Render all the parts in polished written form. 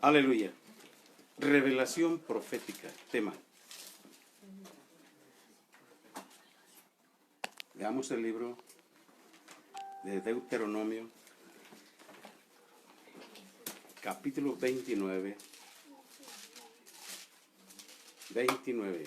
Aleluya. Revelación profética. Tema. Veamos el libro de Deuteronomio, capítulo 29. 29.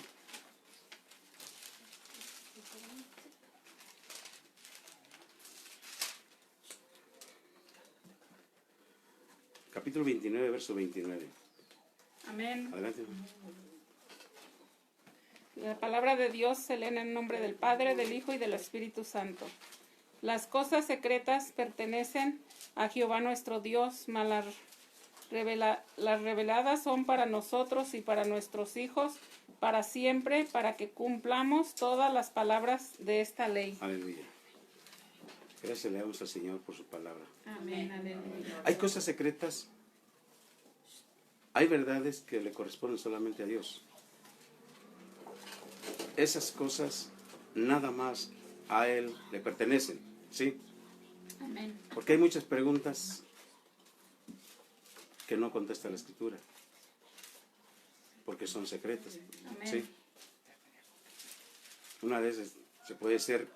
Capítulo 29, verso 29. Amén. Adelante. La palabra de Dios se lee en el nombre del Padre, del Hijo y del Espíritu Santo. Las cosas secretas pertenecen a Jehová nuestro Dios, mas las reveladas son para nosotros y para nuestros hijos, para siempre, para que cumplamos todas las palabras de esta ley. Aleluya. Gracias le damos al Señor por su palabra. Amén. Aleluya. Hay cosas secretas, hay verdades que le corresponden solamente a Dios. Esas cosas nada más a Él le pertenecen, ¿sí? Amén. Porque hay muchas preguntas que no contesta la Escritura, porque son secretas, Amén. ¿sí? Una de esas se puede ser,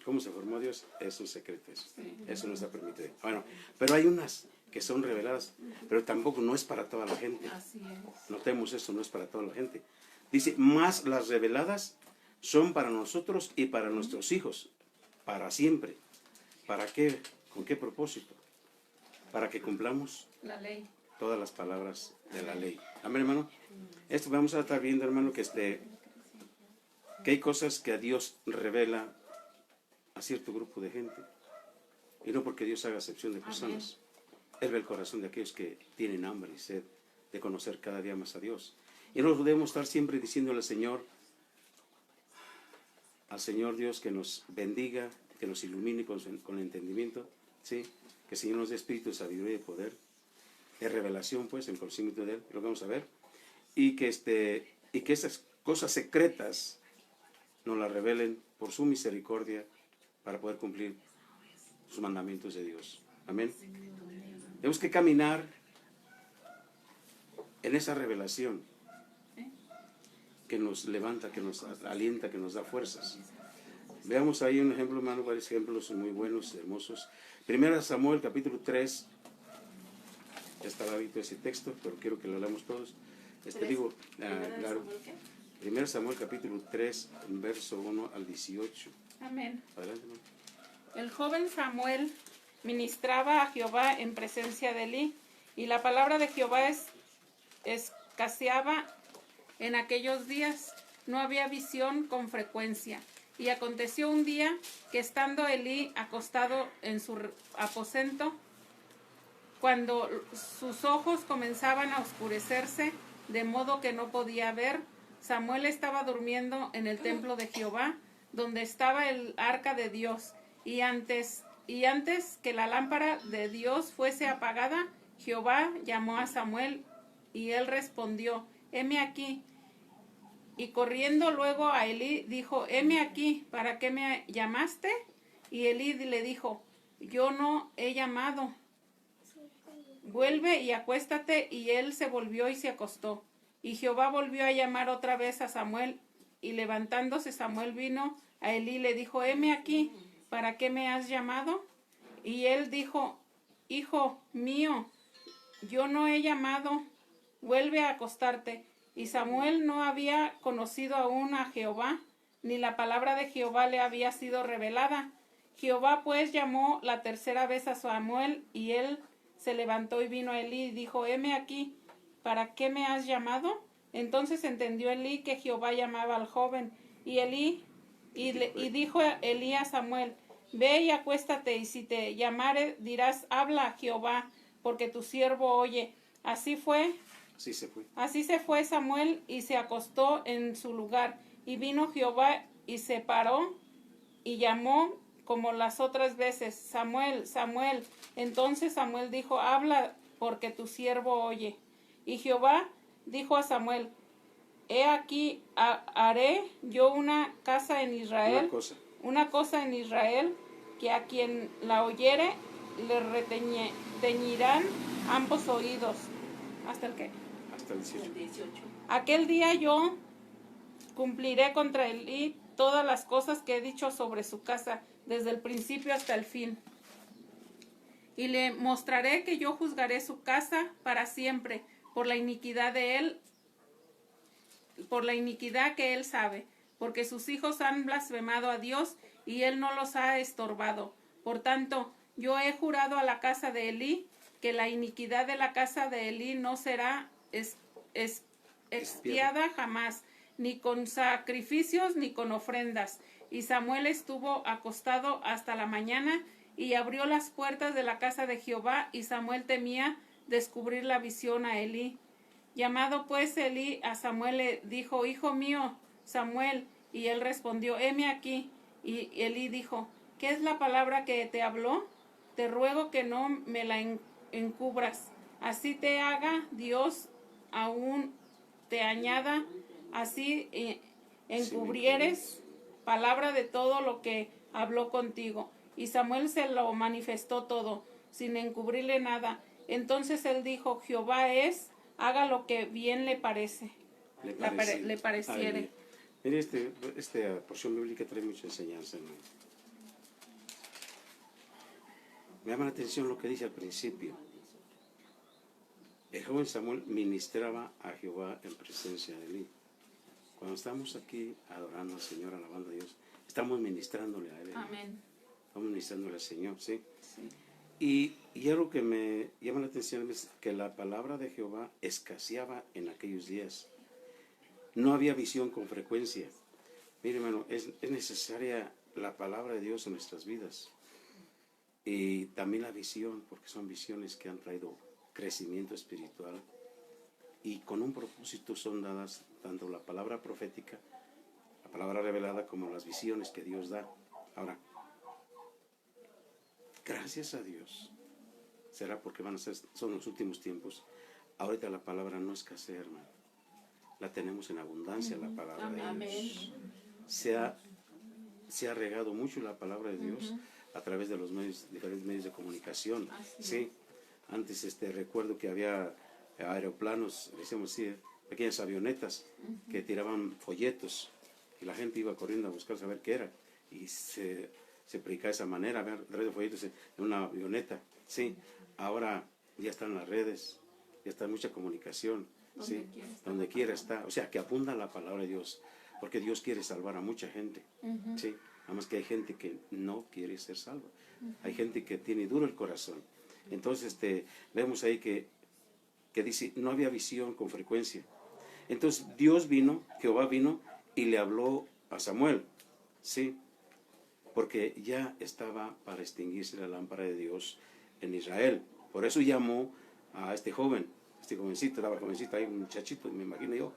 ¿cómo se formó Dios? Es un secreto eso. Eso no está permitido. Bueno, pero hay unas que son reveladas, pero tampoco no es para toda la gente. Así es. Notemos eso, no es para toda la gente. Dice, más las reveladas son para nosotros y para nuestros hijos, para siempre. ¿Para qué? ¿Con qué propósito? Para que cumplamos La ley. todas las palabras de la ley. Amén, hermano. Esto vamos a estar viendo, hermano, que hay cosas que a Dios revela a cierto grupo de gente. Y no porque Dios haga excepción de personas. Él ve el corazón de aquellos que tienen hambre y sed de conocer cada día más a Dios. Y nosotros debemos estar siempre diciéndole al Señor Dios que nos bendiga, que nos ilumine con entendimiento, ¿sí? Que el Señor nos dé espíritu de sabiduría y de poder, de revelación, pues, en conocimiento de Él, lo que vamos a ver, y que esas cosas secretas nos las revelen por su misericordia para poder cumplir sus mandamientos de Dios. Amén. Tenemos que caminar en esa revelación que nos levanta, que nos alienta, que nos da fuerzas. Veamos ahí un ejemplo, hermano, varios ejemplos muy buenos, hermosos. 1 Samuel, capítulo 3. Ya estaba visto ese texto, pero quiero que lo leamos todos. Claro. 1 Samuel, capítulo 3, verso 1 al 18. Amén. Adelante, hermano. El joven Samuel ministraba a Jehová en presencia de Elí, y la palabra de Jehová escaseaba en aquellos días. No había visión con frecuencia. Y aconteció un día que estando Elí acostado en su aposento, cuando sus ojos comenzaban a oscurecerse, de modo que no podía ver, Samuel estaba durmiendo en el templo de Jehová, donde estaba el arca de Dios. Y antes que la lámpara de Dios fuese apagada, Jehová llamó a Samuel, y él respondió, heme aquí. Y corriendo luego a Elí, dijo, heme aquí, ¿para qué me llamaste? Y Elí le dijo, yo no he llamado. Vuelve y acuéstate. Y él se volvió y se acostó. Y Jehová volvió a llamar otra vez a Samuel. Y levantándose Samuel vino a Elí y le dijo, heme aquí, ¿para qué me has llamado? Y él dijo, hijo mío, yo no he llamado, vuelve a acostarte. Y Samuel no había conocido aún a Jehová, ni la palabra de Jehová le había sido revelada. Jehová pues llamó la tercera vez a Samuel, y él se levantó y vino a Elí y dijo, heme aquí, ¿para qué me has llamado? Entonces entendió Elí que Jehová llamaba al joven, y dijo Elí a Samuel, ve y acuéstate, y si te llamare dirás, habla Jehová, porque tu siervo oye. Así se fue Samuel y se acostó en su lugar. Y vino Jehová y se paró y llamó como las otras veces, Samuel, Samuel. Entonces Samuel dijo, habla, porque tu siervo oye. Y Jehová dijo a Samuel, he aquí, haré yo una cosa en Israel, que a quien la oyere le reteñirán ambos oídos. ¿Hasta el qué? Hasta el 18. 18. Aquel día yo cumpliré contra Elí todas las cosas que he dicho sobre su casa, desde el principio hasta el fin. Y le mostraré que yo juzgaré su casa para siempre, por la iniquidad de él, por la iniquidad que él sabe, porque sus hijos han blasfemado a Dios y él no los ha estorbado. Por tanto, yo he jurado a la casa de Elí que la iniquidad de la casa de Elí no será expiada jamás, ni con sacrificios ni con ofrendas. Y Samuel estuvo acostado hasta la mañana y abrió las puertas de la casa de Jehová, y Samuel temía descubrir la visión a Elí. Llamado pues Elí a Samuel, le dijo: Hijo mío, Samuel. Y él respondió: heme aquí. Y Elí dijo: ¿qué es la palabra que te habló? Te ruego que no me la encubras. Así te haga Dios, aún te añada, así encubrieres palabra de todo lo que habló contigo. Y Samuel se lo manifestó todo, sin encubrirle nada. Entonces él dijo: Jehová es, haga lo que bien le parece. Le pareciere. Mire, esta porción bíblica trae mucha enseñanza, ¿no? Me llama la atención lo que dice al principio. El joven Samuel ministraba a Jehová en presencia de Elí. Cuando estamos aquí adorando al Señor, alabando a Dios, estamos ministrándole a Él. Amén. Estamos ministrándole al Señor, ¿sí? Sí. Y algo que me llama la atención es que la palabra de Jehová escaseaba en aquellos días. No había visión con frecuencia. Mire, hermano, es necesaria la palabra de Dios en nuestras vidas. Y también la visión, porque son visiones que han traído crecimiento espiritual. Y con un propósito son dadas tanto la palabra profética, la palabra revelada, como las visiones que Dios da. Ahora, gracias a Dios, será porque son los últimos tiempos. Ahorita la palabra no escasea, hermano. La tenemos en abundancia, la palabra de Dios. Se ha regado mucho la palabra de Dios a través de los diferentes medios de comunicación. Sí. Antes recuerdo que había aeroplanos, decíamos así, pequeñas avionetas que tiraban folletos y la gente iba corriendo a buscar saber qué era, y se predicaba de esa manera, a ver, a través de folletos en una avioneta. Sí. Ahora ya están las redes, ya está mucha comunicación. Sí, donde quiera está. O sea, que abunda la palabra de Dios, porque Dios quiere salvar a mucha gente. Sí, además que hay gente que no quiere ser salva. Hay gente que tiene duro el corazón. Entonces vemos ahí que dice: no había visión con frecuencia. Entonces Jehová vino y le habló a Samuel. Sí, porque ya estaba para extinguirse la lámpara de Dios en Israel. Por eso llamó a este jovencito, estaba jovencito ahí, un muchachito, me imagino yo.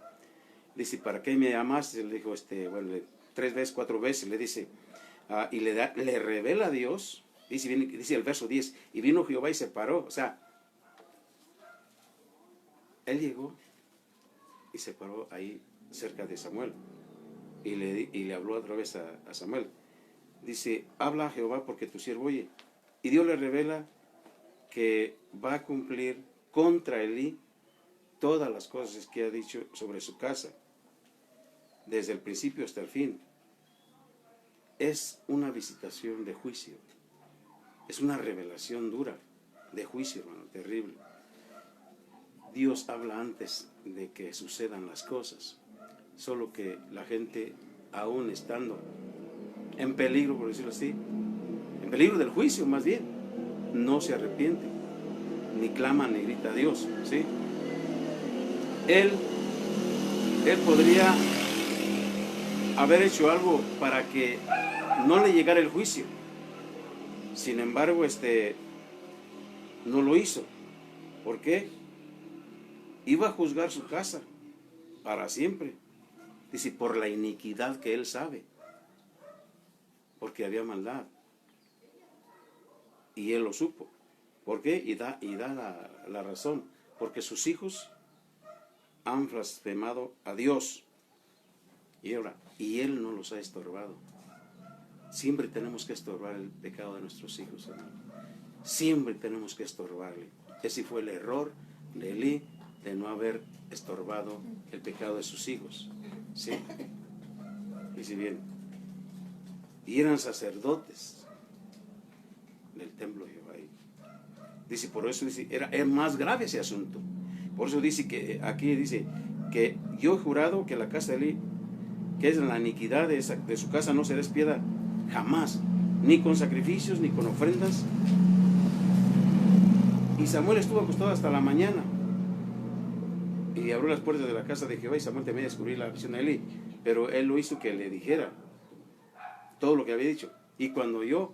Dice: ¿para qué me llamas? Le dijo, 3 veces, 4 veces, le dice, y le revela a Dios. Dice el verso 10, y vino Jehová y se paró. O sea, él llegó y se paró ahí cerca de Samuel, y le habló otra vez a Samuel. Dice: habla Jehová, porque tu siervo oye. Y Dios le revela que va a cumplir contra Elí todas las cosas que ha dicho sobre su casa, desde el principio hasta el fin. Es una visitación de juicio, es una revelación dura de juicio, hermano, terrible. Dios habla antes de que sucedan las cosas, solo que la gente, aún estando en peligro, por decirlo así, en peligro del juicio más bien, no se arrepiente, ni clama ni grita a Dios, ¿sí? Él podría haber hecho algo para que no le llegara el juicio. Sin embargo, no lo hizo. ¿Por qué? Iba a juzgar su casa para siempre. Dice: por la iniquidad que él sabe. Porque había maldad. Y él lo supo. ¿Por qué? Y da la razón. Porque sus hijos han blasfemado a Dios. Y él no los ha estorbado. Siempre tenemos que estorbar el pecado de nuestros hijos, hermano. Siempre tenemos que estorbarle. Ese fue el error de Elí, de no haber estorbado el pecado de sus hijos. ¿Sí? Dice bien, y eran sacerdotes del templo de Jehová. Dice, por eso dice, era más grave ese asunto. Por eso dice que aquí dice que yo he jurado que la casa de Eli, que es la iniquidad de su casa, no se despiada jamás, ni con sacrificios, ni con ofrendas. Y Samuel estuvo acostado hasta la mañana, y abrió las puertas de la casa de Jehová, y Samuel temía descubrir la visión de Eli, pero él lo hizo que le dijera todo lo que había dicho. Y cuando oyó,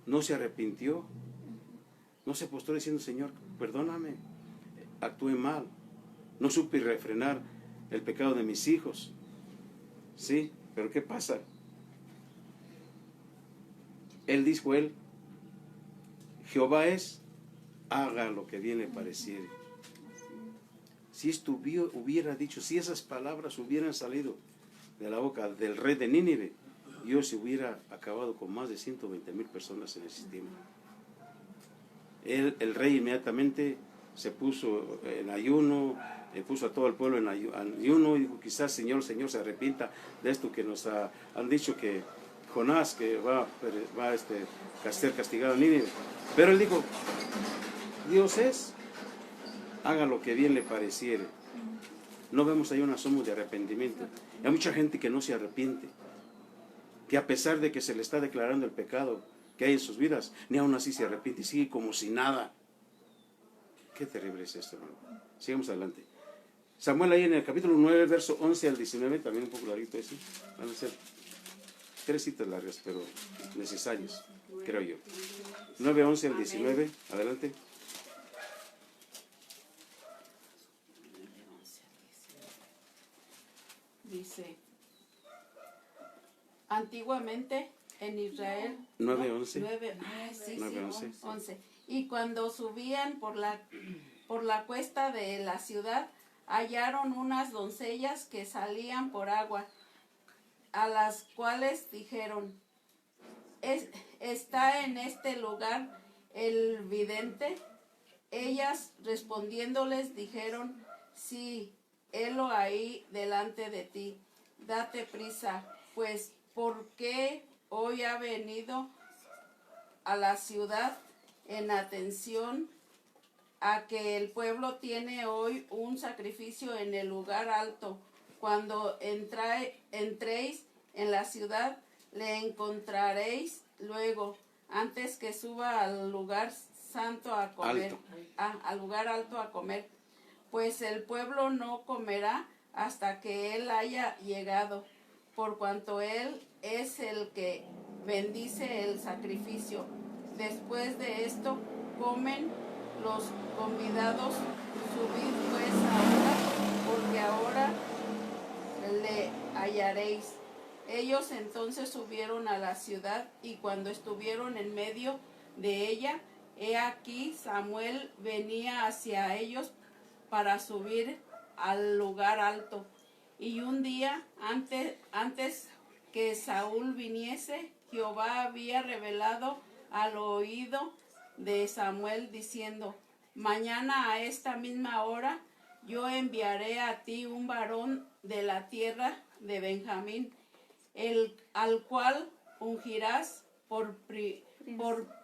no se arrepintió, no se postró diciendo, Señor, perdóname, actué mal, no supe refrenar el pecado de mis hijos. Sí, pero ¿qué pasa? Él dijo, Jehová es, haga lo que bien le pareciere. Si esto hubiera dicho, si esas palabras hubieran salido de la boca del rey de Nínive, Dios se hubiera acabado con más de 120,000 personas en ese tiempo. El rey inmediatamente se puso en ayuno, puso a todo el pueblo en ayuno, y dijo, quizás Señor se arrepienta de esto que nos han dicho, que Jonás, que va a ser castigado en Nínive. Pero él dijo, Dios es, haga lo que bien le pareciere. No vemos ahí un asomo de arrepentimiento. Hay mucha gente que no se arrepiente, que a pesar de que se le está declarando el pecado que hay en sus vidas, ni aún así se arrepiente y sigue como si nada. Qué terrible es esto, hermano. Sigamos adelante. Samuel, ahí en el capítulo 9, verso 11 al 19, también un poco larguito ese. Van a ser 3 citas largas, pero necesarias, creo yo. 9, 11 al 19, adelante. Dice, antiguamente en Israel 9, 11. 11. Y cuando subían por la cuesta de la ciudad, hallaron unas doncellas que salían por agua, a las cuales dijeron, ¿está en este lugar el vidente? Ellas respondiéndoles dijeron, sí, helo ahí delante de ti, date prisa, pues ¿por qué hoy ha venido a la ciudad en atención a que el pueblo tiene hoy un sacrificio en el lugar alto? Cuando entréis en la ciudad, le encontraréis luego, antes que suba al lugar santo a comer, al lugar alto a comer, pues el pueblo no comerá hasta que él haya llegado, por cuanto él es el que bendice el sacrificio. Después de esto comen los convidados. Subid pues ahora, porque ahora le hallaréis. Ellos entonces subieron a la ciudad, y cuando estuvieron en medio de ella, he aquí Samuel venía hacia ellos para subir al lugar alto. Y un día antes que Saúl viniese, Jehová había revelado al oído de Samuel diciendo, mañana a esta misma hora yo enviaré a ti un varón de la tierra de Benjamín, al cual ungirás por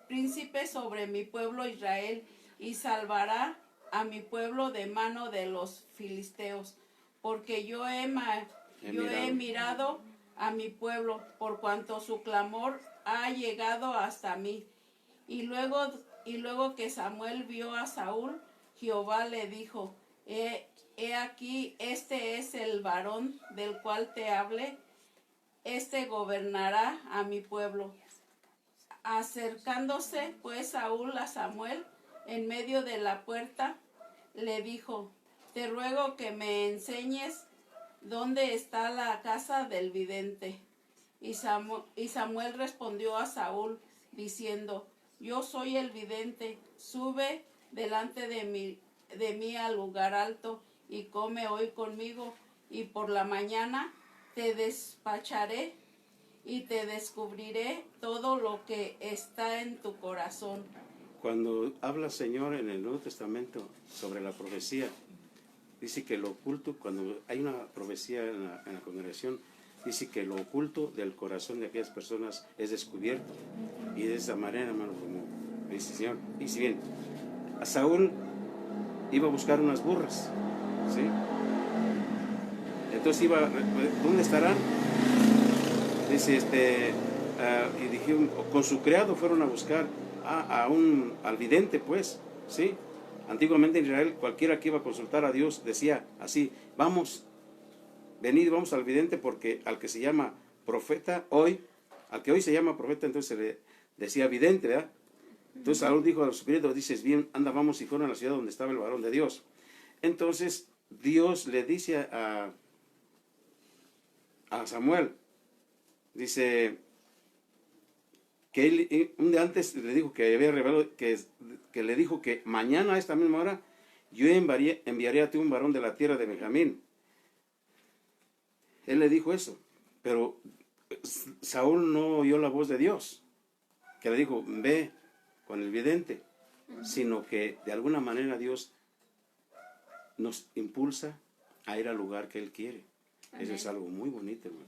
príncipe sobre mi pueblo Israel, y salvará a mi pueblo de mano de los filisteos, porque yo he mirado a mi pueblo, por cuanto su clamor ha llegado hasta mí. Y luego que Samuel vio a Saúl, Jehová le dijo, he aquí, este es el varón del cual te hablé, este gobernará a mi pueblo. Acercándose pues Saúl a Samuel en medio de la puerta, le dijo, te ruego que me enseñes dónde está la casa del vidente. Y Samuel respondió a Saúl, diciendo, yo soy el vidente, sube delante de mí al lugar alto, y come hoy conmigo, y por la mañana te despacharé, y te descubriré todo lo que está en tu corazón. cuando habla Señor en el Nuevo Testamento sobre la profecía, dice que lo oculto, cuando hay una profecía en la congregación, dice que lo oculto del corazón de aquellas personas es descubierto. Y de esa manera, hermano, como dice el Señor, dice bien, a Saúl iba a buscar unas burras, ¿sí? Entonces iba, ¿dónde estarán? Dice, y dijeron, con su criado fueron a buscar al vidente, pues, ¿sí? Antiguamente en Israel, cualquiera que iba a consultar a Dios decía así, vamos, venid, vamos al vidente, porque al que se llama profeta hoy, al que hoy se llama profeta, entonces se le decía vidente, ¿verdad? Entonces Saúl dijo a su criado, dices, bien, anda, vamos, y fueron a la ciudad donde estaba el varón de Dios. Entonces Dios le dice a Samuel, dice que él un día antes le dijo que había revelado, que le dijo que mañana a esta misma hora yo enviaré a ti un varón de la tierra de Benjamín. Él le dijo eso, pero Saúl no oyó la voz de Dios, que le dijo, ve con el vidente, sino que de alguna manera Dios nos impulsa a ir al lugar que Él quiere. Amén. Eso es algo muy bonito, hermano.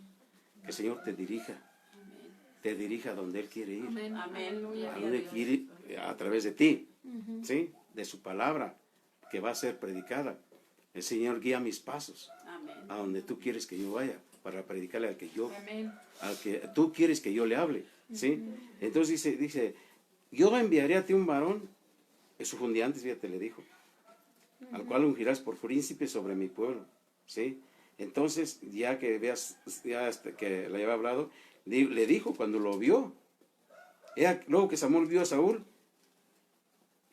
Que el Señor te dirija. Amén. Te dirija donde Él quiere ir. Amén. Amén. A donde quiere ir a través de ti. ¿Sí? De su palabra que va a ser predicada. El Señor guía mis pasos. Amén. A donde tú quieres que yo vaya para predicarle al que tú quieres que yo le hable. ¿Sí? Entonces dice, yo enviaré a ti un varón, eso fue un día antes, fíjate, le dijo, al cual ungirás por príncipe sobre mi pueblo. ¿Sí? Entonces, ya que veas, que le había hablado, le dijo cuando lo vio, luego que Samuel vio a Saúl,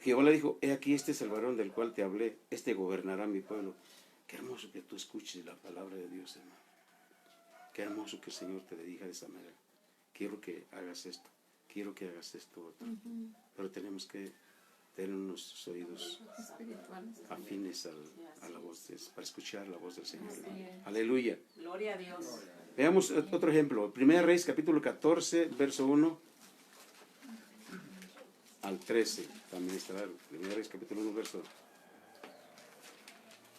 Jehová le dijo, he aquí, este es el varón del cual te hablé, este gobernará mi pueblo. Qué hermoso que tú escuches la palabra de Dios, hermano. Qué hermoso que el Señor te diga de esa manera. Quiero que hagas esto, quiero que hagas esto otro. Pero tenemos que tener unos oídos afines a la voz para escuchar la voz del Señor. Aleluya. Gloria a Dios. Veamos otro ejemplo. 1 Reyes capítulo 14, verso 1 al 13. También estará 1 Reyes capítulo 1, verso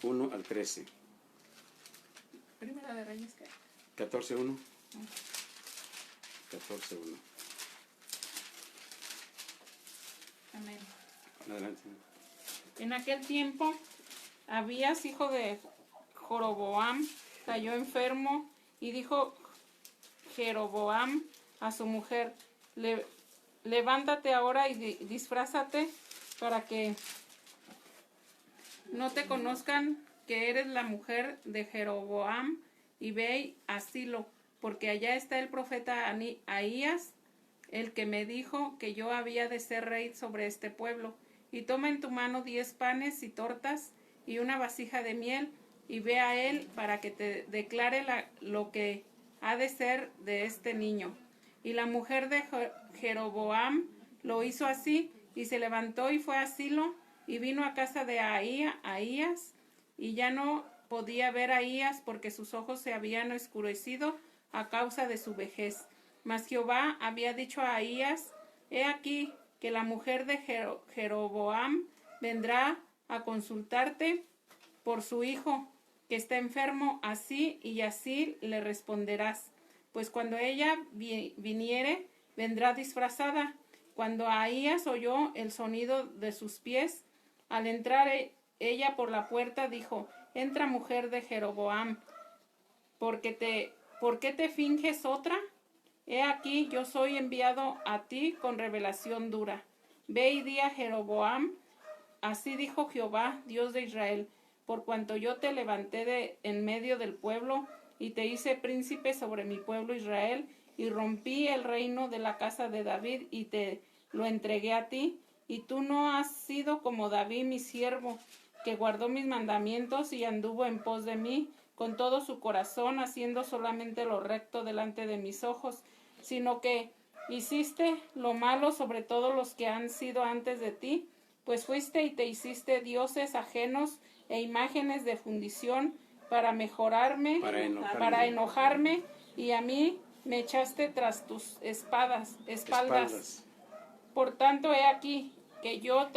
1 al 13. Primera de Reyes, ¿qué? 14, 1. 14, 1. Amén. Adelante. En aquel tiempo, Abías, hijo de Joroboam, cayó enfermo, y dijo Jeroboam a su mujer, levántate ahora y disfrázate para que no te conozcan que eres la mujer de Jeroboam, y ve a Silo, porque allá está el profeta Ahías, el que me dijo que yo había de ser rey sobre este pueblo. Y toma en tu mano 10 panes y tortas y una vasija de miel, y ve a él para que te declare lo que ha de ser de este niño. Y la mujer de Jeroboam lo hizo así, y se levantó y fue a Silo, y vino a casa de Ahías, y ya no podía ver a Ahías porque sus ojos se habían oscurecido a causa de su vejez. Mas Jehová había dicho a Ahías, he aquí que la mujer de Jeroboam vendrá a consultarte por su hijo, que está enfermo, así y así le responderás. Pues cuando ella viniere, vendrá disfrazada. Cuando Ahías oyó el sonido de sus pies, al entrar ella por la puerta, dijo, entra, mujer de Jeroboam, ¿por qué te finges otra? He aquí, yo soy enviado a ti con revelación dura. Ve y di a Jeroboam, así dijo Jehová, Dios de Israel, por cuanto yo te levanté en medio del pueblo, y te hice príncipe sobre mi pueblo Israel, y rompí el reino de la casa de David, y te lo entregué a ti, y tú no has sido como David mi siervo, que guardó mis mandamientos y anduvo en pos de mí, con todo su corazón, haciendo solamente lo recto delante de mis ojos, sino que hiciste lo malo sobre todos los que han sido antes de ti, pues fuiste y te hiciste dioses ajenos e imágenes de fundición para para enojarme, y a mí me echaste tras tus espaldas. Por tanto, he aquí que yo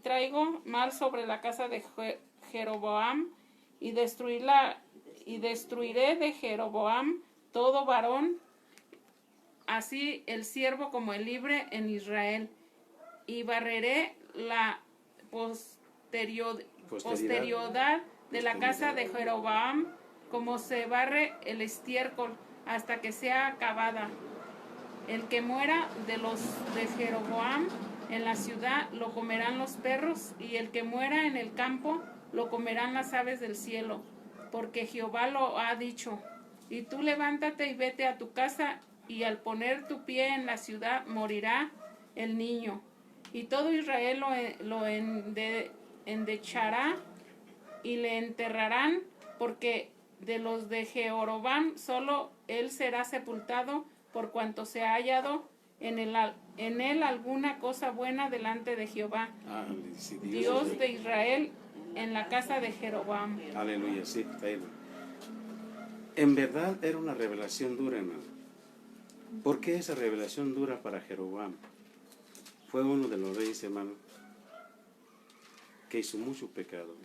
traigo mal sobre la casa de Jeroboam, y destruiré de Jeroboam todo varón, así el siervo como el libre en Israel, y barreré la posterioridad de la casa de Jeroboam como se barre el estiércol hasta que sea acabada. El que muera de los de Jeroboam en la ciudad lo comerán los perros, y el que muera en el campo lo comerán las aves del cielo, porque Jehová lo ha dicho. Y tú levántate y vete a tu casa, y al poner tu pie en la ciudad morirá el niño. Y todo Israel lo endechará y le enterrarán, porque de los de Jeroboam solo él será sepultado, por cuanto se ha hallado en él alguna cosa buena delante de Jehová, Sí, Dios de Israel, en la casa de Jeroboam. Aleluya, sí, está ahí. En verdad era una revelación dura, hermano. ¿Por qué esa revelación dura para Jeroboam? Fue uno de los reyes, hermano, que hizo mucho pecado,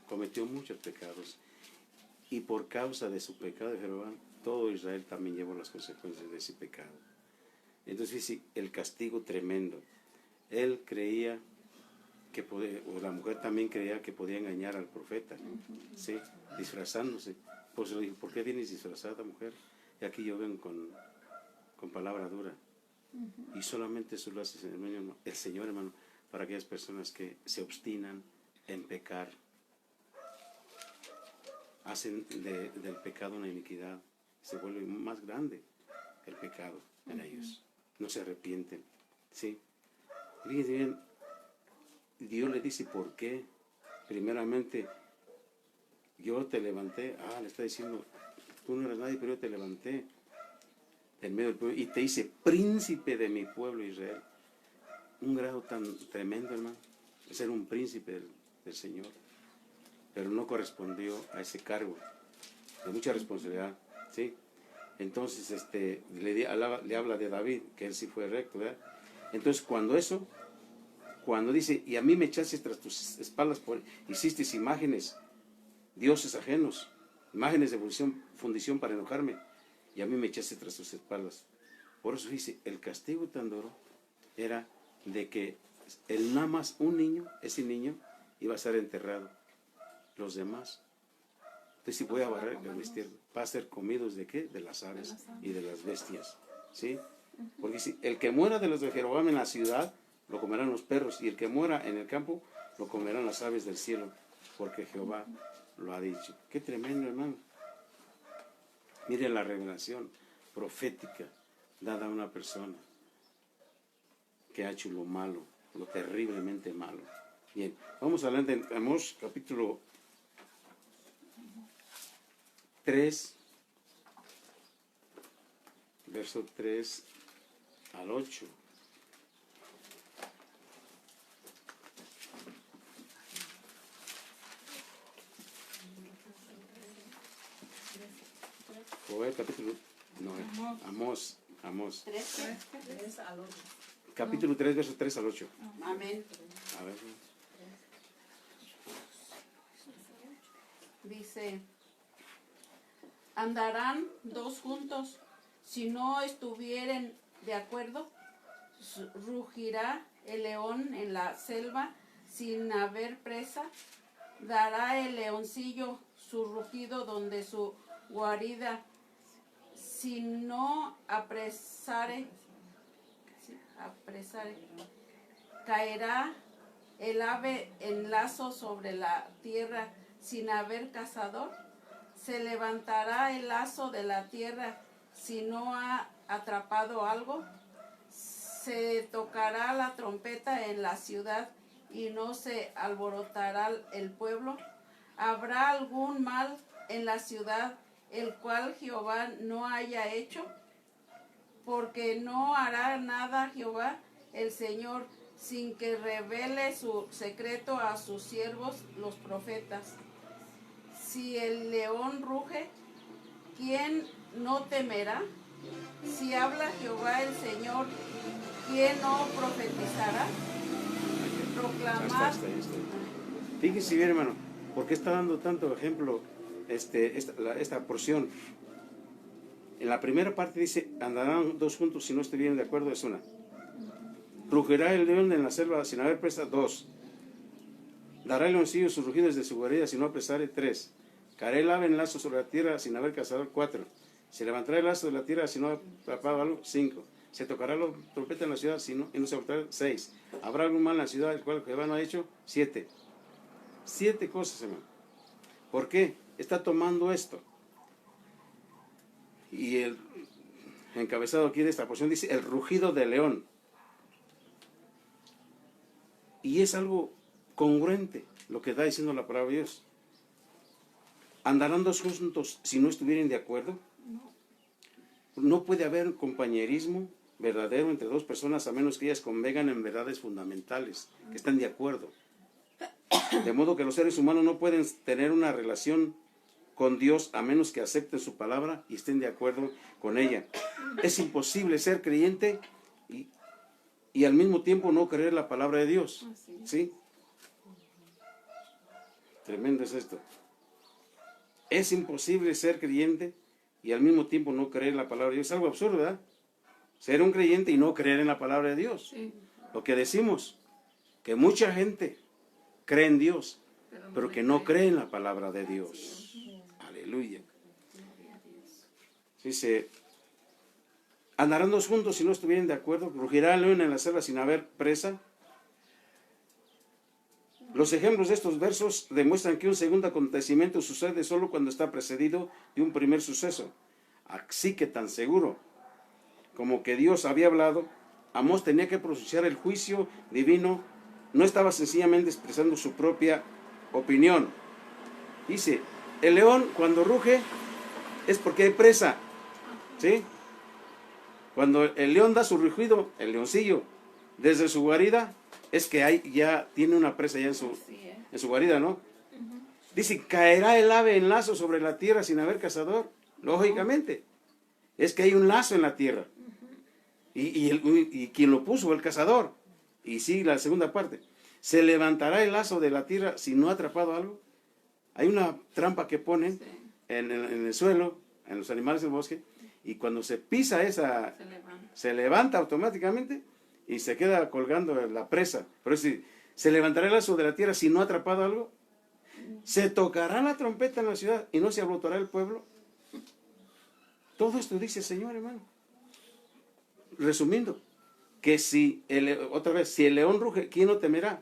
cometió muchos pecados, y por causa de su pecado de Jeroboam, todo Israel también llevó las consecuencias de ese pecado. Entonces dice, el castigo tremendo. Él creía que podía, o la mujer también creía que podía engañar al profeta, ¿sí? Disfrazándose. Por eso le dijo, ¿por qué vienes disfrazada, mujer? Y aquí yo vengo con palabra dura. Y solamente eso lo hace el Señor, hermano, para aquellas personas que se obstinan en pecar. Hacen del pecado una iniquidad. Se vuelve más grande el pecado en ellos. No se arrepienten, ¿sí? Fíjense bien, Dios le dice por qué. Primeramente, yo te levanté. Le está diciendo, tú no eres nadie, pero yo te levanté en medio del pueblo y te hice príncipe de mi pueblo Israel. Un grado tan tremendo, hermano, ser un príncipe del Señor. Pero no correspondió a ese cargo de mucha responsabilidad, ¿sí? Entonces le habla de David, que él sí fue recto, ¿verdad? Entonces cuando dice, y a mí me echaste tras tus espaldas, hiciste imágenes, dioses ajenos, imágenes de fundición para enojarme, y a mí me echaste tras tus espaldas. Por eso dice, el castigo tan duro era de que nada más un niño, ese niño iba a ser enterrado. Los demás, entonces si voy a barrer el vestir, va a ser comidos ¿de qué? De las aves y de las bestias, ¿sí? Porque si el que muera de los de Jeroboam en la ciudad, lo comerán los perros, y el que muera en el campo, lo comerán las aves del cielo, porque Jehová lo ha dicho. Qué tremendo, hermano. Miren la revelación profética dada a una persona que ha hecho lo malo, lo terriblemente malo. Bien, vamos adelante en Amós capítulo 3, verso 3 al 8. Joel capítulo, Amós. 3 al 8. Capítulo 3, verso 3 al 8. Amén. A ver. Dice, ¿andarán dos juntos si no estuvieren de acuerdo? ¿Rugirá el león en la selva sin haber presa? ¿Dará el leoncillo su rugido donde su guarida si no apresare? ¿Caerá el ave en lazo sobre la tierra sin haber cazador? ¿Se levantará el lazo de la tierra si no ha atrapado algo? ¿Se tocará la trompeta en la ciudad y no se alborotará el pueblo? ¿Habrá algún mal en la ciudad el cual Jehová no haya hecho? Porque no hará nada Jehová el Señor sin que revele su secreto a sus siervos los profetas. Si el león ruge, ¿quién no temerá? Si habla Jehová el Señor, ¿quién no profetizará? proclamar. Hasta ahí estoy. Fíjese bien, hermano, ¿por qué está dando tanto ejemplo esta porción? En la primera parte dice, andarán dos juntos si no estuvieran de acuerdo, es una. Rugirá el león en la selva sin haber presa, 2. Dará el leoncillo sus rugidos de su guarida si no apresare, 3. Caerá el ave en lazo sobre la tierra sin haber cazador, 4. Se levantará el lazo de la tierra si no ha atrapado algo, 5. Se tocará la trompeta en la ciudad y no se abortará, 6. Habrá algún mal en la ciudad el cual Jehová no ha hecho, 7. 7 cosas, hermano. ¿Por qué? Está tomando esto. Y el encabezado aquí de esta porción dice el rugido del león. Y es algo congruente lo que está diciendo la palabra de Dios. ¿Andarán dos juntos si no estuvieren de acuerdo? No puede haber compañerismo verdadero entre dos personas a menos que ellas convengan en verdades fundamentales, que estén de acuerdo. De modo que los seres humanos no pueden tener una relación con Dios a menos que acepten su palabra y estén de acuerdo con ella. Es imposible ser creyente y al mismo tiempo no creer la palabra de Dios. ¿Sí? Tremendo es esto. Es imposible ser creyente y al mismo tiempo no creer la palabra de Dios. Es algo absurdo, ¿verdad? Ser un creyente y no creer en la palabra de Dios. Sí. Lo que decimos, que mucha gente cree en Dios, pero que no cree en la palabra de Dios. Aleluya. Dice, andarán dos juntos si no estuvieren de acuerdo, rugirá el león en la selva sin haber presa. Los ejemplos de estos versos demuestran que un segundo acontecimiento sucede solo cuando está precedido de un primer suceso. Así que tan seguro como que Dios había hablado, Amós tenía que pronunciar el juicio divino, no estaba sencillamente expresando su propia opinión. Dice, el león cuando ruge es porque hay presa, ¿sí? Cuando el león da su rugido, el leoncillo, desde su guarida, es que ya tiene una presa ya en su guarida, ¿no? Dice, caerá el ave en lazo sobre la tierra sin haber cazador. Lógicamente, es que hay un lazo en la tierra. Y quien lo puso, el cazador. Y sigue la segunda parte. Se levantará el lazo de la tierra si no ha atrapado algo. Hay una trampa que ponen en el suelo, en los animales del bosque, y cuando se pisa esa, se levanta automáticamente y se queda colgando la presa. Pero si se levantará el lazo de la tierra si no ha atrapado algo, se tocará la trompeta en la ciudad y no se alborotará el pueblo. Todo esto dice el Señor, hermano. Resumiendo, que si el león ruge, ¿quién no temerá?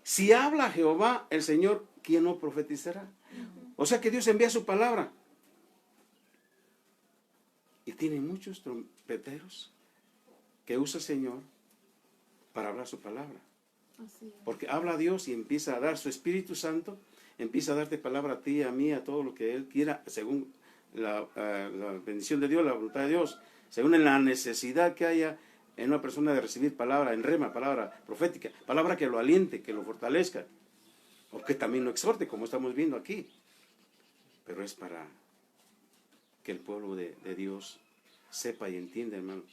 Si habla Jehová, el Señor, ¿quién no profetizará? O sea que Dios envía su palabra. Y tiene muchos trompeteros que usa el Señor para hablar su palabra. Porque habla Dios y empieza a dar su Espíritu Santo, empieza a darte palabra a ti, a mí, a todo lo que Él quiera, según la bendición de Dios, la voluntad de Dios, según en la necesidad que haya en una persona de recibir palabra en rema, palabra profética, palabra que lo aliente, que lo fortalezca, o que también lo exhorte, como estamos viendo aquí. Pero es para que el pueblo de Dios sepa y entienda, hermano,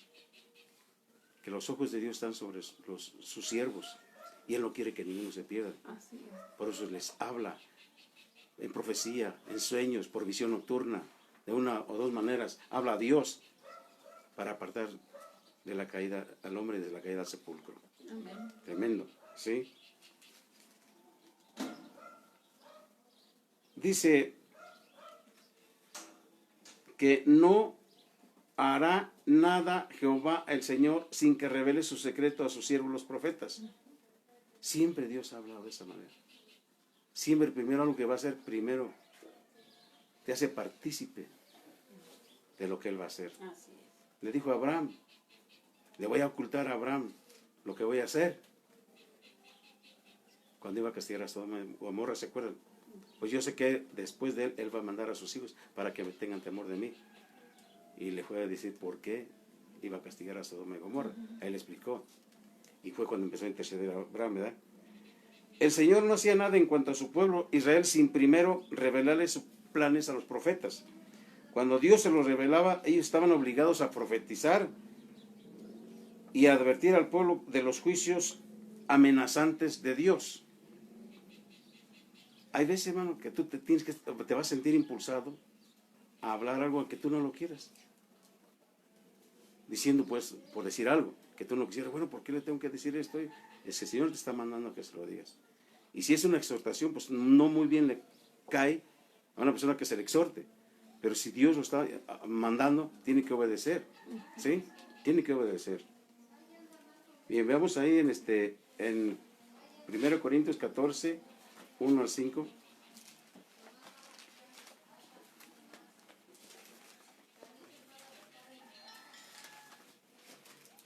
que los ojos de Dios están sobre sus siervos y Él no quiere que ninguno se pierda. Por eso les habla en profecía, en sueños, por visión nocturna, de una o dos maneras. Habla a Dios para apartar de la caída al hombre de la caída al sepulcro. Amén. Tremendo, ¿sí? Dice que no hará nada Jehová el Señor sin que revele su secreto a sus siervos los profetas. Siempre Dios ha hablado de esa manera. Siempre primero algo que va a hacer primero te hace partícipe de lo que Él va a hacer. Le dijo a Abraham, le voy a ocultar a Abraham lo que voy a hacer. Cuando iba a castigar a Sodoma y Gomorra, ¿se acuerdan? Pues yo sé que después de él va a mandar a sus hijos para que tengan temor de mí. Y le fue a decir por qué iba a castigar a Sodoma y Gomorra. Él explicó. Y fue cuando empezó a interceder a Abraham, ¿verdad? El Señor no hacía nada en cuanto a su pueblo Israel sin primero revelarle sus planes a los profetas. Cuando Dios se los revelaba, ellos estaban obligados a profetizar y a advertir al pueblo de los juicios amenazantes de Dios. Hay veces, hermano, que tú te vas a sentir impulsado a hablar algo que tú no lo quieras. Diciendo, pues, por decir algo que tú no quisieras. Bueno, ¿por qué le tengo que decir esto? Es que el Señor te está mandando a que se lo digas. Y si es una exhortación, pues no muy bien le cae a una persona que se le exhorte. Pero si Dios lo está mandando, tiene que obedecer. ¿Sí? Tiene que obedecer. Bien, veamos ahí en 1 Corintios 14, 1 al 5.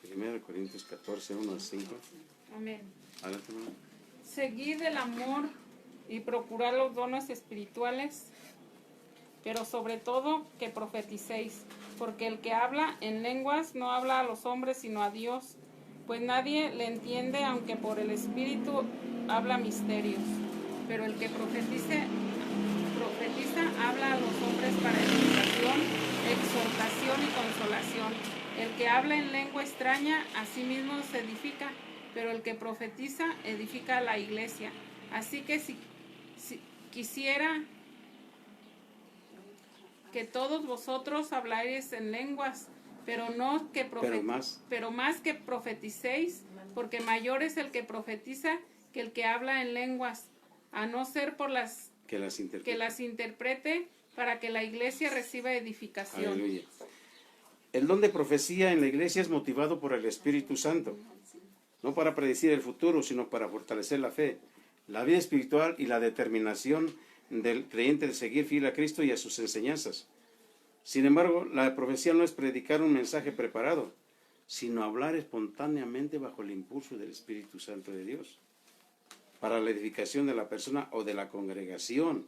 Primero Corintios 14, 1 al 5. Amén. Adelante, hermano. Seguid el amor y procurad los dones espirituales, pero sobre todo que profeticéis, porque el que habla en lenguas no habla a los hombres sino a Dios, pues nadie le entiende, aunque por el Espíritu habla misterios. Pero el que profetiza habla a los hombres para edificación, exhortación y consolación. El que habla en lengua extraña a sí mismo se edifica, pero el que profetiza edifica a la iglesia. Así que si quisiera que todos vosotros habláis en lenguas, pero más que profeticéis, porque mayor es el que profetiza que el que habla en lenguas, a no ser por que las interprete para que la iglesia reciba edificación. Aleluya. El don de profecía en la iglesia es motivado por el Espíritu Santo, no para predecir el futuro, sino para fortalecer la fe, la vida espiritual y la determinación del creyente de seguir fiel a Cristo y a sus enseñanzas. Sin embargo, la profecía no es predicar un mensaje preparado, sino hablar espontáneamente bajo el impulso del Espíritu Santo de Dios, para la edificación de la persona o de la congregación.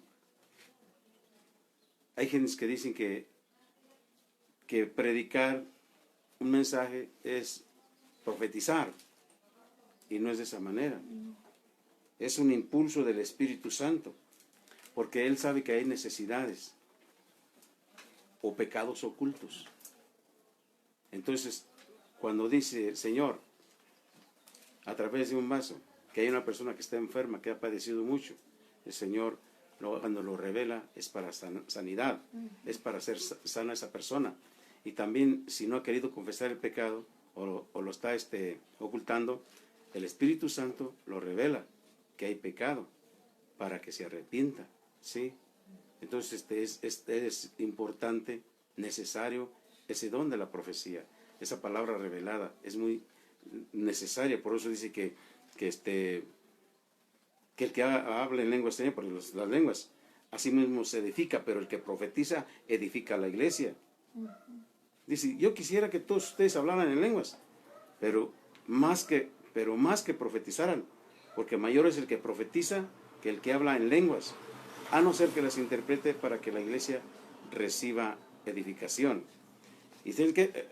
Hay gentes que dicen que predicar un mensaje es profetizar, y no es de esa manera. Es un impulso del Espíritu Santo, porque Él sabe que hay necesidades o pecados ocultos. Entonces, cuando dice, Señor, a través de un vaso, que hay una persona que está enferma, que ha padecido mucho, el Señor, cuando lo revela, es para sanidad, es para hacer sana esa persona. Y también, si no ha querido confesar el pecado, o lo está ocultando, el Espíritu Santo lo revela, que hay pecado, para que se arrepienta, ¿sí? Entonces, es importante, necesario, ese don de la profecía, esa palabra revelada, es muy necesaria. Por eso dice que el que habla en lenguas extrañas, por las lenguas, así mismo se edifica, pero el que profetiza edifica a la iglesia. Dice, yo quisiera que todos ustedes hablaran en lenguas, pero más que profetizaran, porque mayor es el que profetiza que el que habla en lenguas, a no ser que las interprete para que la iglesia reciba edificación. Y tienen que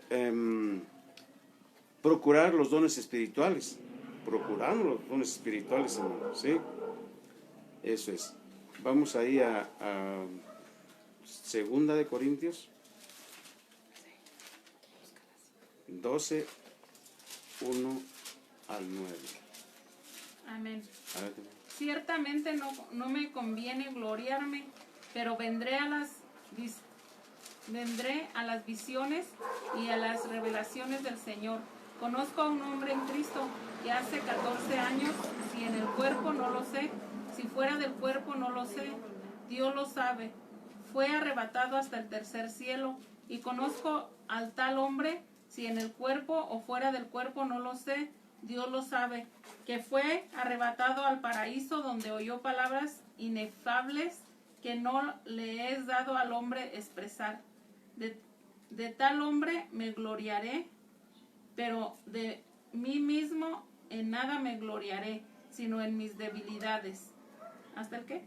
procurar los dones espirituales. Procurando los dones espirituales, hermano, ¿sí? Eso es. Vamos ahí a 2 de Corintios 12, 1 al 9. Amén. Adelante. Ciertamente no me conviene gloriarme, pero vendré a las visiones y a las revelaciones del Señor. Conozco a un hombre en Cristo que hace 14 años, si en el cuerpo no lo sé, si fuera del cuerpo no lo sé, Dios lo sabe, fue arrebatado hasta el tercer cielo. Y conozco al tal hombre, si en el cuerpo o fuera del cuerpo no lo sé, Dios lo sabe, que fue arrebatado al paraíso, donde oyó palabras inefables que no le es dado al hombre expresar. De tal hombre me gloriaré, pero de mí mismo en nada me gloriaré, sino en mis debilidades. ¿Hasta el qué?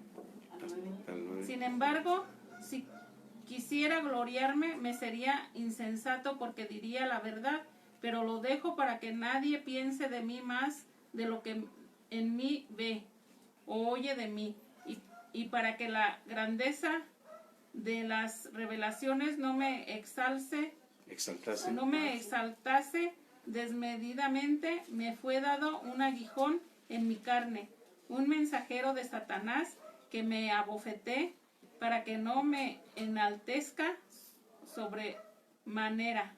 Sin embargo, si quisiera gloriarme, me sería insensato, porque diría la verdad, pero lo dejo para que nadie piense de mí más de lo que en mí ve o oye de mí, y para que la grandeza de las revelaciones no me exaltase, desmedidamente me fue dado un aguijón en mi carne, un mensajero de Satanás que me abofeté para que no me enaltezca sobremanera.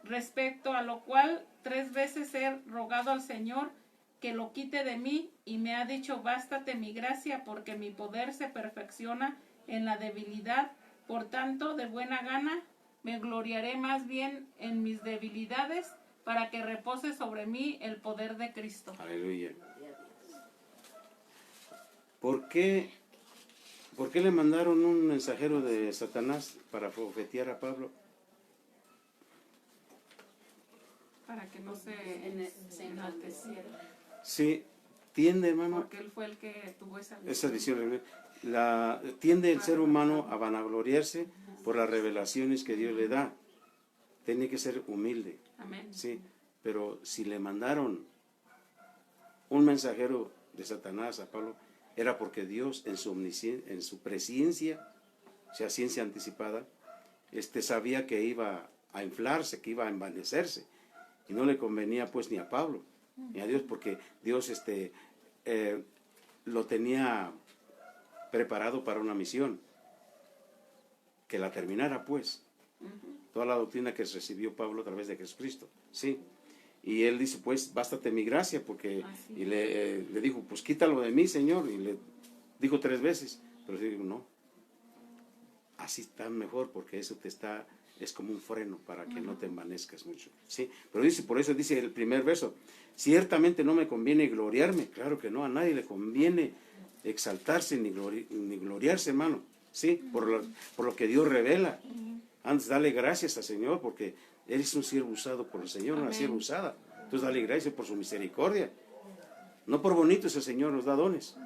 Respecto a lo cual 3 veces he rogado al Señor que lo quite de mí, y me ha dicho: bástate mi gracia, porque mi poder se perfecciona en la debilidad. Por tanto, de buena gana me gloriaré más bien en mis debilidades, para que repose sobre mí el poder de Cristo. Aleluya. ¿Por qué le mandaron un mensajero de Satanás para profetear a Pablo? Para que no se enalteciera. Sí, tiende, hermano, Porque él fue el que tuvo esa esa visión. visión. Tiende el ser humano a vanagloriarse por las revelaciones que Dios le da. Tiene que ser humilde. Amén. Sí, pero si le mandaron un mensajero de Satanás a Pablo, era porque Dios en su presciencia, o sea, ciencia anticipada, sabía que iba a inflarse, que iba a envanecerse, y no le convenía pues ni a Pablo ni a Dios, porque Dios lo tenía preparado para una misión, que la terminara pues. Toda la doctrina que recibió Pablo a través de Jesucristo, ¿sí? Y él dice, pues, bástate mi gracia, porque, y le dijo, pues, quítalo de mí, Señor, y le dijo 3 veces, pero yo digo, no, así está mejor, porque eso es como un freno para que no te envanezcas mucho, ¿sí? Pero dice, por eso dice el primer verso, ciertamente no me conviene gloriarme. Claro que no, a nadie le conviene exaltarse ni gloriarse, hermano, ¿sí? Por lo que Dios revela. Antes dale gracias al Señor, porque eres un siervo usado por el Señor, una sierva usada. Entonces dale gracias por su misericordia. No por bonitos el Señor nos da dones.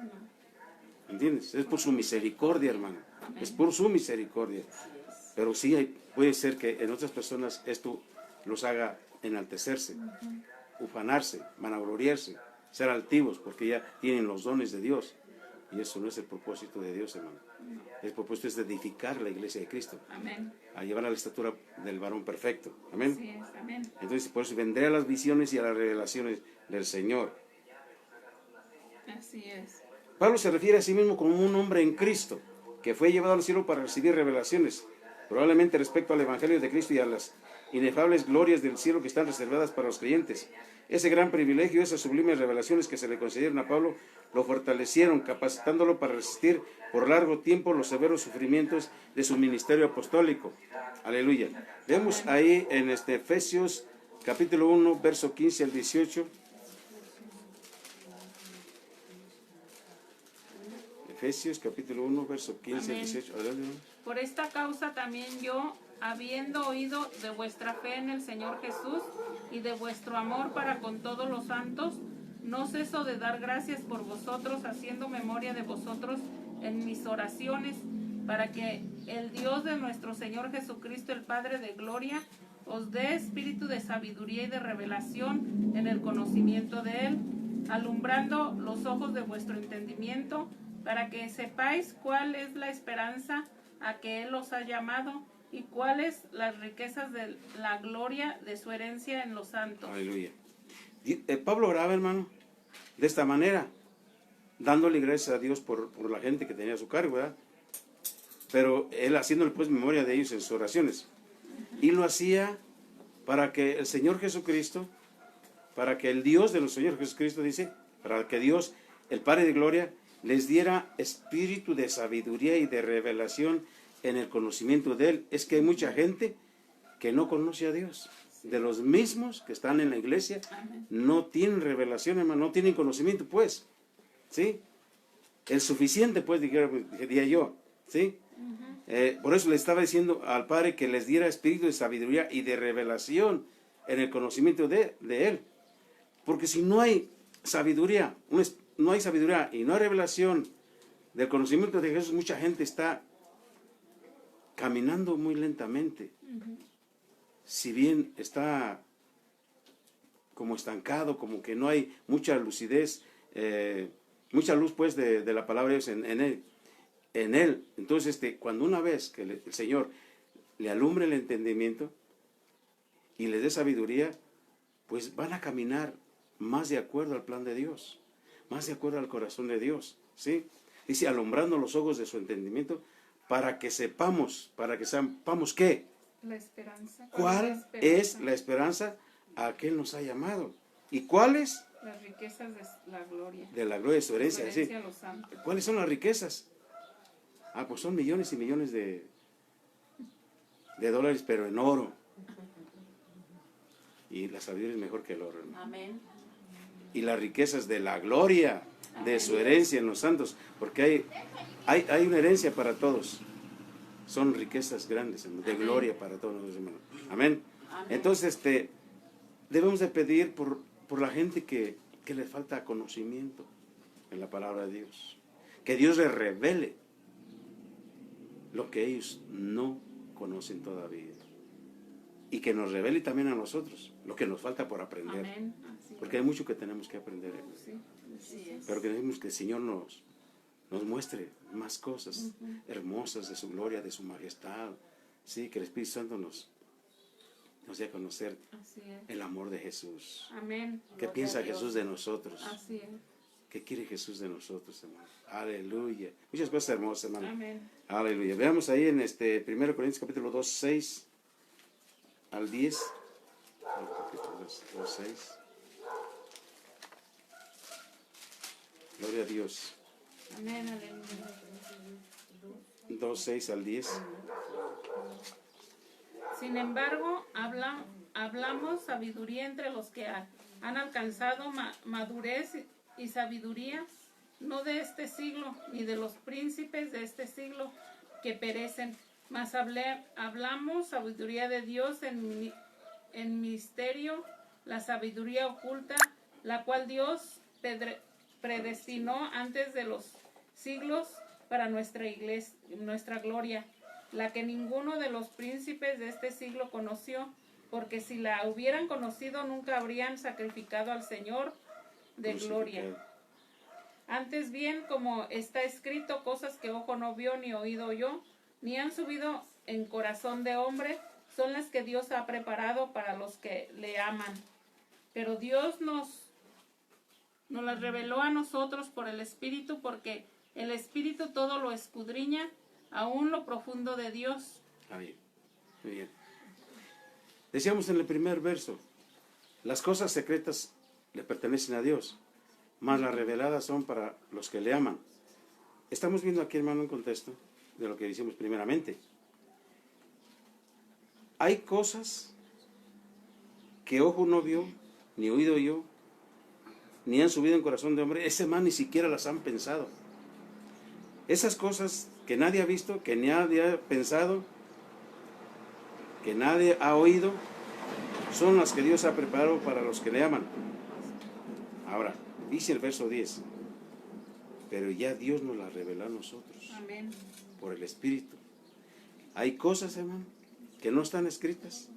¿Entiendes? Es por su misericordia, hermano. Es por su misericordia. Pero sí puede ser que en otras personas esto los haga enaltecerse, ufanarse, vanagloriarse, ser altivos, porque ya tienen los dones de Dios. Y eso no es el propósito de Dios, hermano. El propósito es de edificar la iglesia de Cristo. Amén. A llevar a la estatura del varón perfecto. Amén. Así es, amén. Entonces, por eso vendré a las visiones y a las revelaciones del Señor. Así es. Pablo se refiere a sí mismo como un hombre en Cristo, que fue llevado al cielo para recibir revelaciones, probablemente respecto al Evangelio de Cristo y a las inefables glorias del cielo que están reservadas para los creyentes. Ese gran privilegio, esas sublimes revelaciones que se le concedieron a Pablo, lo fortalecieron, capacitándolo para resistir por largo tiempo los severos sufrimientos de su ministerio apostólico. Aleluya. Vemos ahí en Efesios capítulo 1, verso 15 al 18. Efesios capítulo 1, verso 15 al 18. Adelante. Por esta causa también yo, habiendo oído de vuestra fe en el Señor Jesús y de vuestro amor para con todos los santos, no ceso de dar gracias por vosotros, haciendo memoria de vosotros en mis oraciones, para que el Dios de nuestro Señor Jesucristo, el Padre de gloria, os dé espíritu de sabiduría y de revelación en el conocimiento de Él, alumbrando los ojos de vuestro entendimiento, para que sepáis cuál es la esperanza a que Él os ha llamado y cuáles las riquezas de la gloria de su herencia en los santos. Aleluya. Pablo oraba, hermano, de esta manera, dándole gracias a Dios por la gente que tenía a su cargo, ¿verdad? Pero él haciéndole pues memoria de ellos en sus oraciones. Y lo hacía para que el Señor Jesucristo, para que el Dios de nuestro Señor Jesucristo, dice, para que Dios, el Padre de gloria, les diera espíritu de sabiduría y de revelación en el conocimiento de Él. Es que hay mucha gente que no conoce a Dios. De los mismos que están en la iglesia, no tienen revelación, hermano, no tienen conocimiento, pues, ¿sí? El suficiente, pues, diría yo, ¿sí? Por eso le estaba diciendo al Padre que les diera espíritu de sabiduría y de revelación en el conocimiento de Él. Porque si no hay sabiduría, no hay sabiduría y no hay revelación del conocimiento de Jesús, mucha gente está caminando muy lentamente. Si bien está como estancado, como que no hay mucha lucidez, mucha luz pues de la palabra de Dios en él. Entonces cuando una vez que el Señor le alumbre el entendimiento y le dé sabiduría, pues van a caminar más de acuerdo al plan de Dios, más de acuerdo al corazón de Dios, ¿sí? Dice, alumbrando los ojos de su entendimiento, para que sepamos ¿qué? La esperanza. ¿Cuál es la esperanza a que Él nos ha llamado? ¿Y cuáles? Las riquezas de la gloria. De la gloria de su herencia, ¿sí? A los santos. ¿Cuáles son las riquezas? Pues son millones y millones de dólares, pero en oro. Y la sabiduría es mejor que el oro, hermano. Amén. Y las riquezas de la gloria de su herencia en los santos, porque hay una herencia para todos. Son riquezas grandes, hermano, de gloria para todos nosotros, hermano. Amén. Amén. Entonces, debemos de pedir por la gente que le falta conocimiento en la palabra de Dios. Que Dios les revele lo que ellos no conocen todavía. Y que nos revele también a nosotros lo que nos falta por aprender. Amén. Así Porque hay mucho que tenemos que aprender. es. Sí. Así es. Pero queremos que el Señor nos muestre más cosas hermosas de su gloria, de su majestad. Sí, que el Espíritu Santo nos dé a conocer Así es. el amor de Jesús. Amén. ¿Qué Gloria piensa a Dios. Jesús de nosotros? Así es. ¿Qué quiere Jesús de nosotros, hermano? Aleluya. Muchas cosas hermosas, hermano. Amén. Aleluya. Veamos ahí en 1 Corintios capítulo 2, 6 al 10. Capítulo 2, 6. Gloria a Dios. Amén. Aleluya. 2, 6 al 10. Sin embargo, hablamos sabiduría entre los que han alcanzado madurez y sabiduría, no de este siglo, ni de los príncipes de este siglo que perecen, mas hablamos sabiduría de Dios en misterio, la sabiduría oculta, la cual Dios predestinó antes de los siglos para nuestra iglesia, nuestra gloria, la que ninguno de los príncipes de este siglo conoció, porque si la hubieran conocido nunca habrían sacrificado al Señor de gloria. Antes bien, como está escrito, cosas que ojo no vio ni oído yo, ni han subido en corazón de hombre, son las que Dios ha preparado para los que le aman. Pero Dios nos las reveló a nosotros por el Espíritu, porque el Espíritu todo lo escudriña, aún lo profundo de Dios. Amén. Muy bien. Decíamos en el primer verso, las cosas secretas le pertenecen a Dios, mas las reveladas son para los que le aman. Estamos viendo aquí, hermano, un contexto de lo que decimos primeramente. Hay cosas que ojo no vio, ni oído yo, ni han subido en corazón de hombre, ese man ni siquiera las han pensado. Esas cosas que nadie ha visto, que nadie ha pensado, que nadie ha oído, son las que Dios ha preparado para los que le aman. Ahora, dice el verso 10, pero ya Dios nos las reveló a nosotros, Amén. por el Espíritu. Hay cosas, hermano, que no están escritas,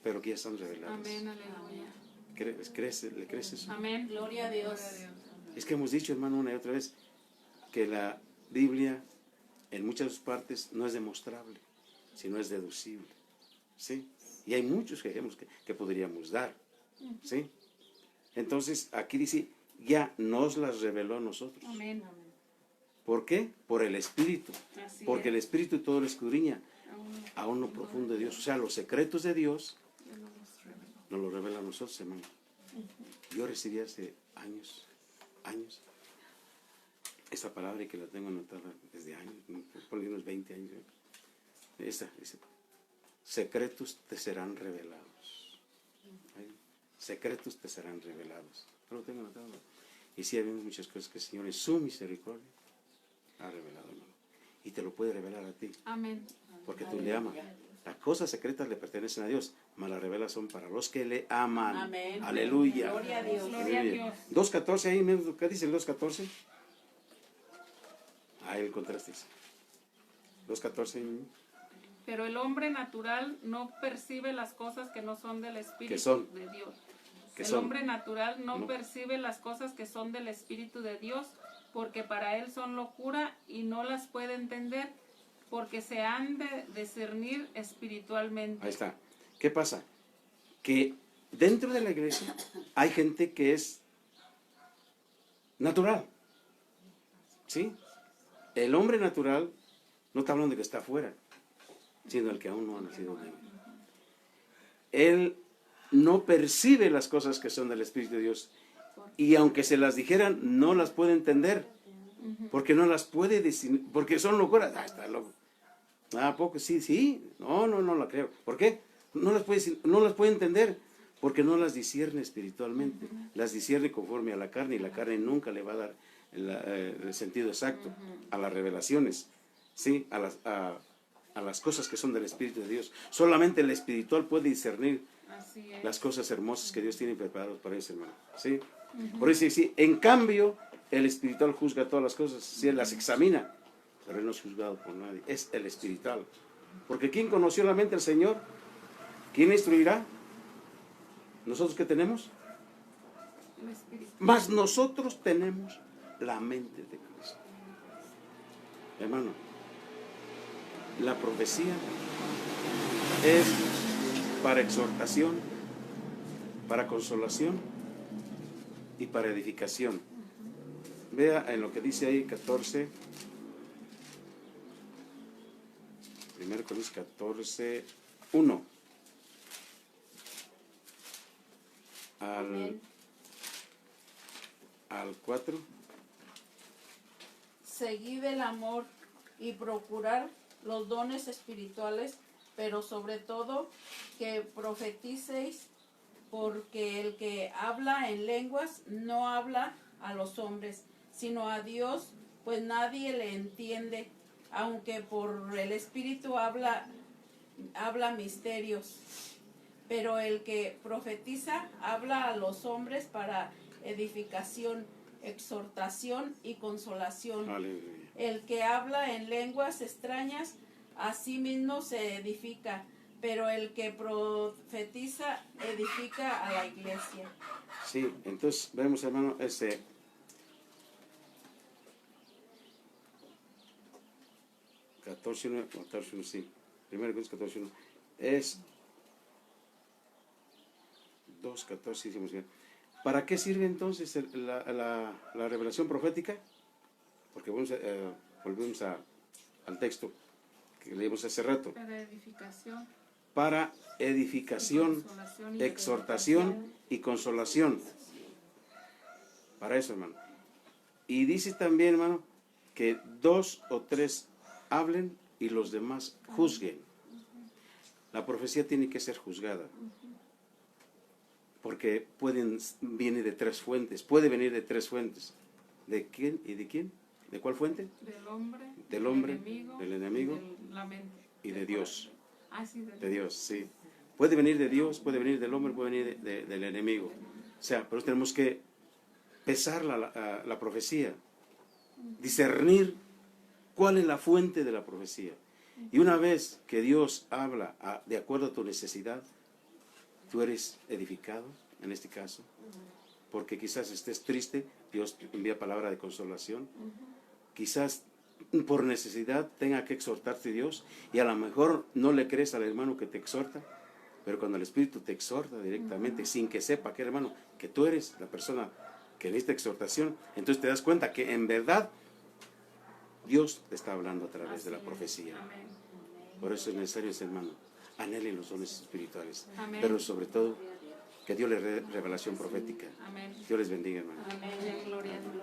pero que ya están reveladas. Amén. Aleluya. ¿Le crees eso? Amén. Gloria a Dios. Es que hemos dicho, hermano, una y otra vez, que la Biblia en muchas partes no es demostrable, sino es deducible. ¿Sí? Y hay muchos ejemplos que podríamos dar. ¿Sí? Entonces, aquí dice, ya nos las reveló a nosotros. Amén. ¿Por qué? Por el Espíritu. Así Porque es. el Espíritu todo lo escudriña Aún a lo profundo de Dios. O sea, los secretos de Dios no nos reveló. nos los revela a nosotros, hermano. Yo recibí hace años, esta palabra y que la tengo anotada desde años, por unos 20 años. Esta dice, secretos te serán revelados. ¿Ahí? Secretos te serán revelados. Yo lo tengo anotado. Y sí, hay muchas cosas que el Señor en su misericordia ha revelado, hermano. Y te lo puede revelar a ti, Amén. porque tú le amas. Las cosas secretas le pertenecen a Dios, mas las reveladas son para los que le aman. Amén. Aleluya. Gloria a Dios. Gloria a Dios. 2.14, ahí mismo, ¿qué dice el 2.14? Ahí el contraste. 2.14. Pero el hombre natural no percibe las cosas que no son del Espíritu ¿Qué son? de Dios. ¿Qué El son? hombre natural no No. percibe las cosas que son del Espíritu de Dios, porque para él son locura y no las puede entender, porque se han de discernir espiritualmente. Ahí está. ¿Qué pasa? Que dentro de la iglesia hay gente que es natural, ¿sí? El hombre natural no está hablando de que está afuera, sino el que aún no ha nacido de él. Él no percibe las cosas que son del Espíritu de Dios, y aunque se las dijeran, no las puede entender, porque no las puede decir, porque son locuras. Ah, está loco. Ah, poco, sí, sí, no la creo. ¿Por qué? No las puede entender, porque no las discierne espiritualmente, las discierne conforme a la carne, y la carne nunca le va a dar el sentido exacto a las revelaciones, ¿sí? A las cosas que son del Espíritu de Dios. Solamente el espiritual puede discernir las cosas hermosas que Dios tiene preparadas para ese hermano, ¿sí? Por eso sí, en cambio, el espiritual juzga todas las cosas, sí, él las examina, pero él no es juzgado por nadie, es el espiritual. Porque ¿quién conoció la mente del Señor? ¿Quién instruirá? ¿Nosotros qué tenemos? Mas nosotros tenemos la mente de Cristo. Hermano, la profecía es para exhortación, para consolación y para edificación. Vea en lo que dice ahí 14, 1 Corintios 14, 1 al 4. Seguid el amor y procurar los dones espirituales, pero sobre todo que profeticéis, porque el que habla en lenguas no habla a los hombres, sino a Dios, pues nadie le entiende, aunque por el Espíritu habla misterios. Pero el que profetiza habla a los hombres para edificación, exhortación y consolación. Aleluya. El que habla en lenguas extrañas a sí mismo se edifica, pero el que profetiza edifica a la iglesia. Sí, entonces vemos, hermano, 14.1, sí. 1 Corintios 14.1 es 2.14, hicimos bien. ¿Para qué sirve entonces la revelación profética? Porque volvemos al texto que leímos hace rato. Para edificación, exhortación y consolación. Para eso, hermano. Y dice también, hermano, que 2 o 3 hablen y los demás juzguen. La profecía tiene que ser juzgada. Porque viene de 3 fuentes. Puede venir de 3 fuentes. ¿De quién y de quién? ¿De cuál fuente? Del hombre, del enemigo y de Dios. De Dios, sí. Puede venir de Dios, puede venir del hombre, puede venir del enemigo. O sea, pero tenemos que pesar la profecía, discernir cuál es la fuente de la profecía. Y una vez que Dios habla de acuerdo a tu necesidad, tú eres edificado, en este caso, porque quizás estés triste, Dios envía palabra de consolación. Quizás por necesidad tenga que exhortarte Dios, y a lo mejor no le crees al hermano que te exhorta, pero cuando el Espíritu te exhorta directamente, sin que sepa que hermano, que tú eres la persona que necesita exhortación, entonces te das cuenta que en verdad Dios te está hablando a través de la profecía. Por eso es necesario, hermano, anhelen los dones espirituales, pero sobre todo que Dios les dé revelación profética. Dios les bendiga, hermano. Amén. Gloria a Dios.